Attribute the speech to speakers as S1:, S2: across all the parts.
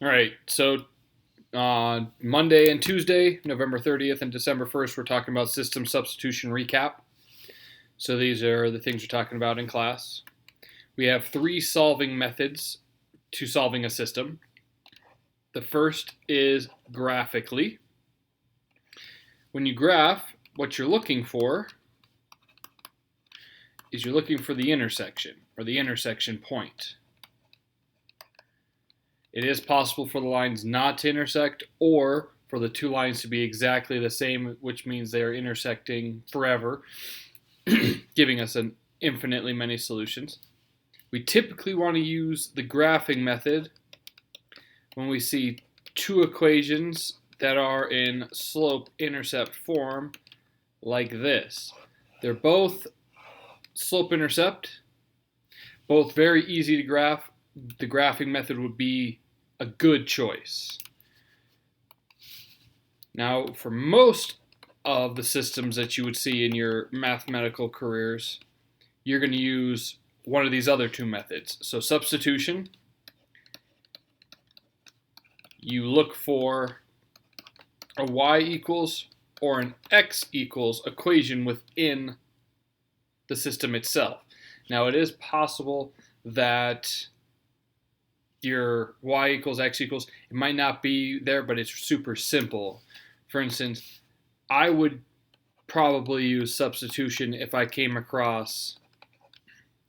S1: All right, so Monday and Tuesday, November 30th and December 1st, we're talking about system substitution recap. So these are the things we're talking about in class. We have three solving methods to solving a system. The first is graphically. When you graph, what you're looking for is you're looking for the intersection or the intersection point. It is possible for the lines not to intersect or for the two lines to be exactly the same, which means they are intersecting forever, giving us an infinitely many solutions. We typically want to use the graphing method when we see two equations that are in slope-intercept form like this. They're both slope-intercept, both very easy to graph. The graphing method would be a good choice. Now, for most of the systems that you would see in your mathematical careers, you're going to use one of these other two methods. So substitution, you look for a y equals or an x equals equation within the system itself. Now, it is possible that your y equals x equals, it might not be there, but it's super simple. For instance, I would probably use substitution if I came across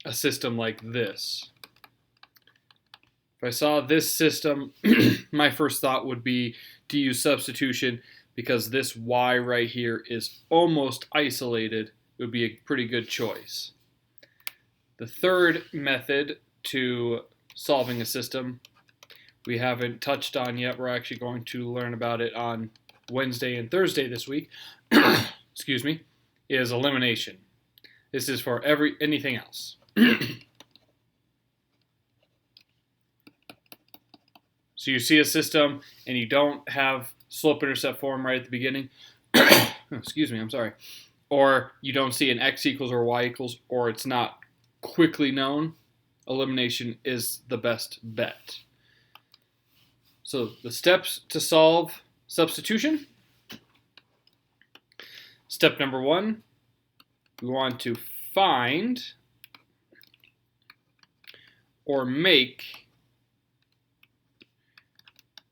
S1: a system like this. If I saw this system, my first thought would be to use substitution because this y right here is almost isolated. It would be a pretty good choice. The third method to solving a system we haven't touched on yet. We're actually going to learn about it on Wednesday and Thursday this week. Excuse me, is elimination. This is for anything else. So you see a system and you don't have slope-intercept form right at the beginning. Excuse me, I'm sorry. Or you don't see an x equals or y equals, or it's not quickly known. Elimination is the best bet. So the steps to solve substitution. Step number one, we want to find or make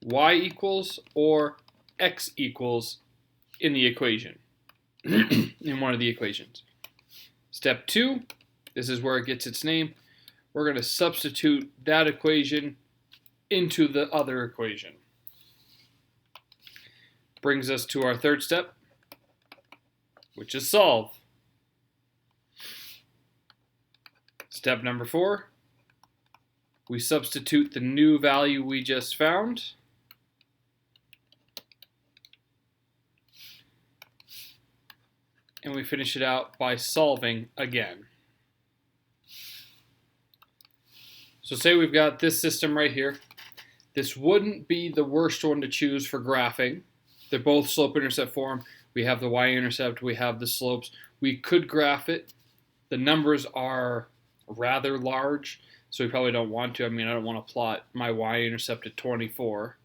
S1: y equals or x equals in the equation, in one of the equations. Step two, this is where it gets its name. We're going to substitute that equation into the other equation. Brings us to our third step, which is solve. Step number 4, we substitute the new value we just found. And we finish it out by solving again. So say we've got this system right here. This wouldn't be the worst one to choose for graphing. They're both slope-intercept form. We have the y-intercept, we have the slopes. We could graph it. The numbers are rather large, so we probably don't want to. I mean, I don't want to plot my y-intercept at 24.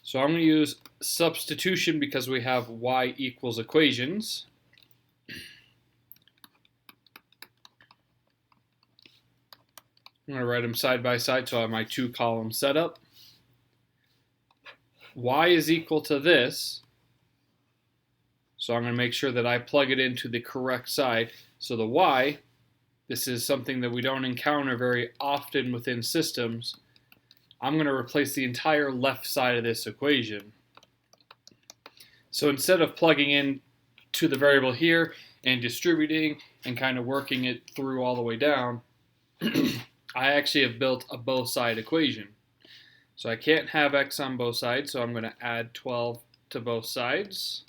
S1: So I'm going to use substitution because we have y equals equations. I'm going to write them side by side so I have my two columns set up. Y is equal to this. So I'm going to make sure that I plug it into the correct side. So the y, this is something that we don't encounter very often within systems. I'm going to replace the entire left side of this equation. So instead of plugging in to the variable here and distributing and kind of working it through all the way down, I actually have built a both side equation. So I can't have x on both sides, so I'm going to add 12 to both sides.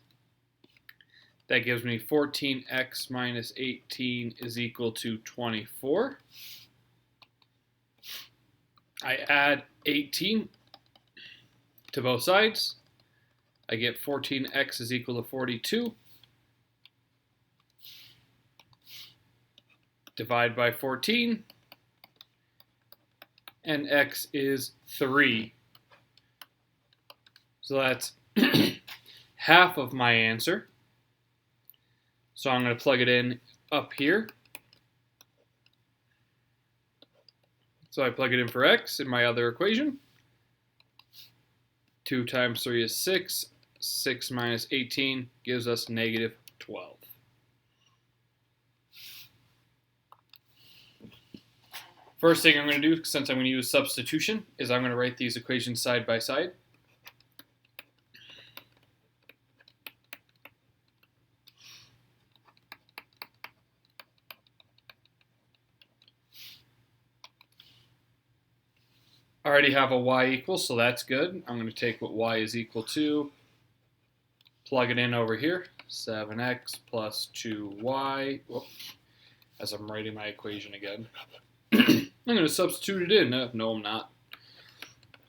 S1: That gives me 14x minus 18 is equal to 24. I add 18 to both sides. I get 14x is equal to 42. Divide by 14. And x is 3. So that's half of my answer. So I'm going to plug it in up here. So I plug it in for x in my other equation. 2 times 3 is 6. 6 minus 18 gives us negative 12. First thing I'm going to do, since I'm going to use substitution, is I'm going to write these equations side by side. I already have a y equals, so that's good. I'm going to take what y is equal to, plug it in over here, 7x plus 2y, as I'm writing my equation again. I'm going to substitute it in. No, I'm not.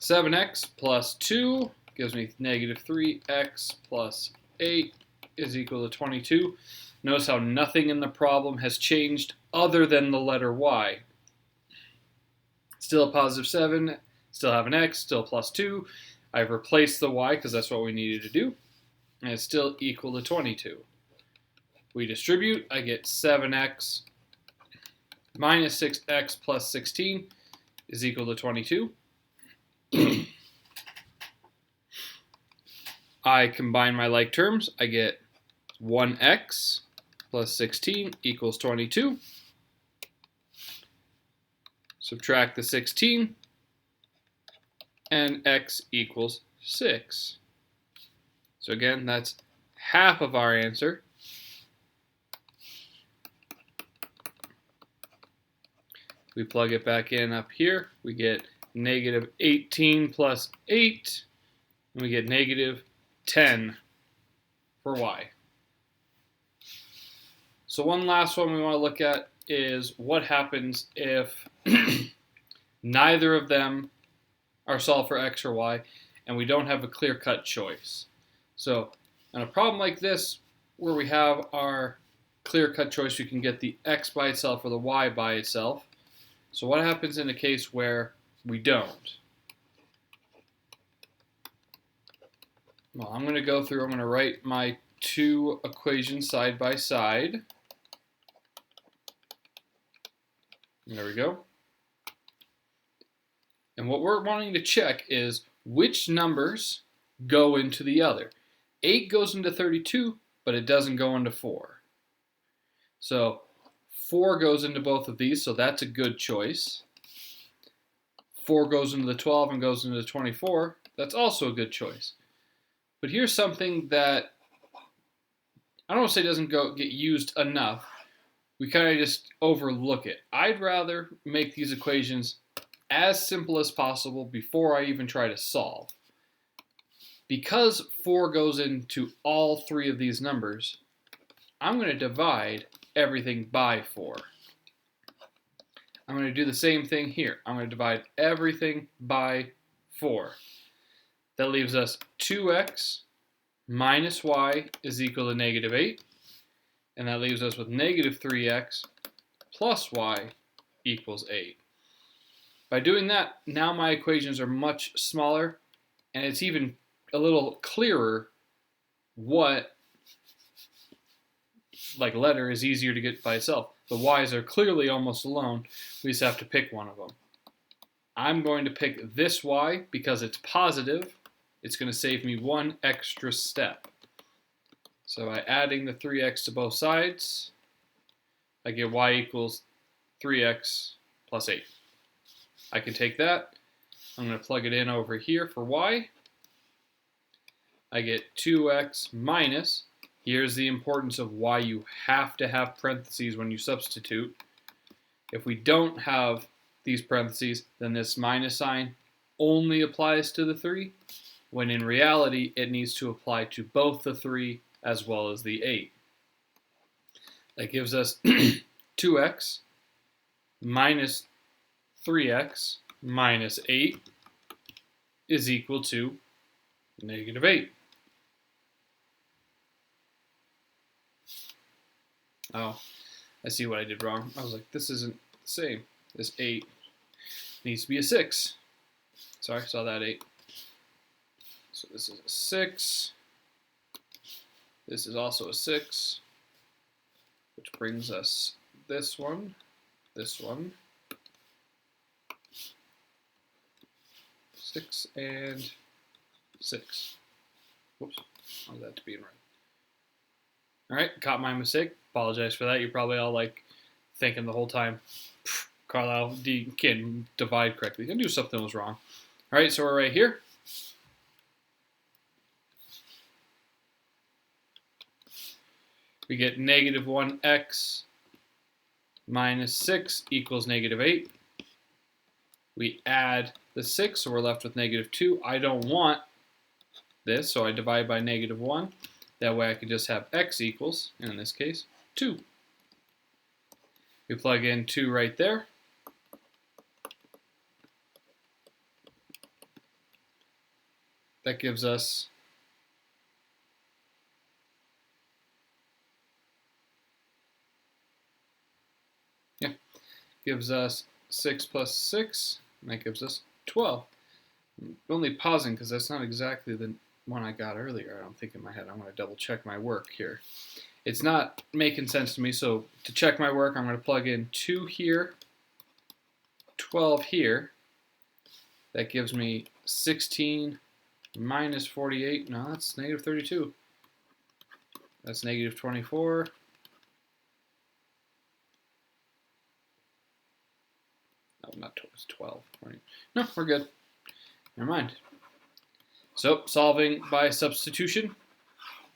S1: 7x plus 2 gives me negative 3x plus 8 is equal to 22. Notice how nothing in the problem has changed other than the letter y. Still a positive 7, still have an x, still plus 2. I've replaced the y because that's what we needed to do. And it's still equal to 22. We distribute, I get 7x minus 6x plus 16 is equal to 22. I combine my like terms. I get 1x plus 16 equals 22. Subtract the 16, and x equals 6. So again, that's half of our answer. We plug it back in up here. We get negative 18 plus 8, and we get negative 10 for y. So one last one we want to look at is what happens if neither of them are solved for x or y, and we don't have a clear-cut choice. So in a problem like this, where we have our clear-cut choice, we can get the x by itself or the y by itself. So what happens in a case where we don't? Well, I'm going to go through, I'm going to write my two equations side by side. There we go. And what we're wanting to check is which numbers go into the other. 8 goes into 32, but it doesn't go into 4. So 4 goes into both of these, so that's a good choice. 4 goes into the 12 and goes into the 24. That's also a good choice. But here's something that I don't want to say doesn't get used enough. We kind of just overlook it. I'd rather make these equations as simple as possible before I even try to solve. Because 4 goes into all three of these numbers, I'm going to divide everything by 4. I'm going to do the same thing here. I'm going to divide everything by 4. That leaves us 2x minus y is equal to negative 8. And that leaves us with negative 3x plus y equals 8. By doing that, now my equations are much smaller, and it's even a little clearer what letter is easier to get by itself. The y's are clearly almost alone. We just have to pick one of them. I'm going to pick this y because it's positive. It's going to save me one extra step. So by adding the 3x to both sides, I get y equals 3x plus 8. I can take that. I'm going to plug it in over here for y. I get 2x minus, here's the importance of why you have to have parentheses when you substitute. If we don't have these parentheses, then this minus sign only applies to the 3, when in reality it needs to apply to both the 3 as well as the 8. That gives us 2x minus 3x minus 8 is equal to negative 8. Oh, I see what I did wrong. I was like, this isn't the same. This 8 needs to be a 6. Sorry, saw that 8. So this is a 6. This is also a 6, which brings us this one, 6 and 6. Whoops, wanted that to be right. All right, caught my mistake. Apologize for that. You're probably all like thinking the whole time, Carlisle, you can't divide correctly. I knew something was wrong. All right, so we're right here. We get negative 1x minus 6 equals negative 8. We add the 6, so we're left with negative 2. I don't want this, so I divide by negative 1. That way I can just have x equals, and in this case, 2. We plug in 2 right there. That gives us gives us 6 plus 6, and that gives us 12. I'm only pausing because that's not exactly the one I got earlier, I don't think, in my head. I'm going to double check my work here. It's not making sense to me, so to check my work, I'm going to plug in 2 here, 12 here. That gives me 16 minus 48. No, that's negative 32. That's negative 24. Not 12. 20. No, we're good. Never mind. So, solving by substitution.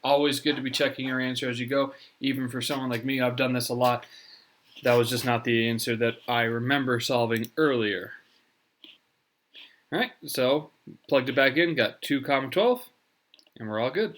S1: Always good to be checking your answer as you go. Even for someone like me, I've done this a lot. That was just not the answer that I remember solving earlier. All right, so plugged it back in, got 2, 12, and we're all good.